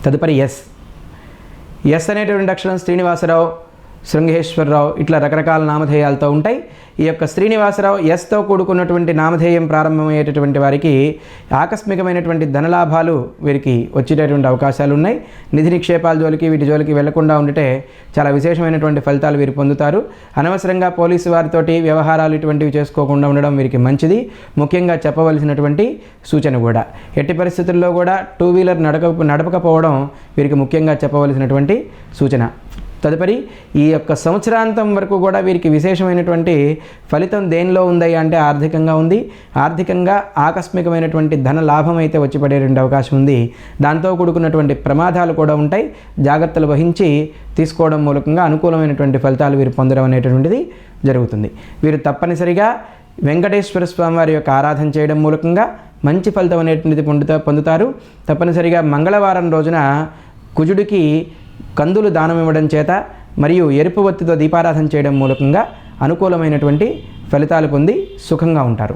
తదుపరి yes. Yes అనేటువంటి అక్షరం శ్రీనివాసరావు, శృంగేశ్వరరావు ఇట్లా రకరకాల నామధేయాలతో ఉంటాయి. ఈ యొక్క శ్రీనివాసరావు ఎస్తో కూడుకున్నటువంటి నామధేయం ప్రారంభమయ్యేటటువంటి వారికి ఆకస్మికమైనటువంటి ధనలాభాలు వీరికి వచ్చేటటువంటి అవకాశాలు ఉన్నాయి. నిధి నిక్షేపాల జోలికి వీటి జోలికి వెళ్లకుండా ఉండటే చాలా విశేషమైనటువంటి ఫలితాలు వీరు పొందుతారు. అనవసరంగా పోలీసు వారితోటి వ్యవహారాలు ఇటువంటివి చేసుకోకుండా ఉండడం వీరికి మంచిది. ముఖ్యంగా చెప్పవలసినటువంటి సూచన కూడా, ఎట్టి పరిస్థితుల్లో కూడా 2 వీలర్ నడపకపోవడం వీరికి ముఖ్యంగా చెప్పవలసినటువంటి సూచన. తదుపరి ఈ యొక్క సంవత్సరాంతం వరకు కూడా వీరికి విశేషమైనటువంటి ఫలితం దేనిలో ఉంది అంటే ఆర్థికంగా ఉంది. ఆర్థికంగా ఆకస్మికమైనటువంటి ధన లాభం అయితే వచ్చి పడేటువంటి అవకాశం ఉంది. దాంతో కూడుకున్నటువంటి ప్రమాదాలు కూడా ఉంటాయి. జాగ్రత్తలు వహించి తీసుకోవడం మూలకంగా అనుకూలమైనటువంటి ఫలితాలు వీరు పొందడం అనేటువంటిది జరుగుతుంది. వీరు తప్పనిసరిగా వెంకటేశ్వర స్వామి వారి యొక్క ఆరాధన చేయడం మూలకంగా మంచి ఫలితం అనేటువంటిది పొందుతారు. తప్పనిసరిగా మంగళవారం రోజున కుజుడికి కందులు దానం ఇవ్వడం చేత మరియు ఎరుపు ఒత్తితో దీపారాధన చేయడం మూలకంగా అనుకూలమైనటువంటి ఫలితాలు పొంది సుఖంగా ఉంటారు.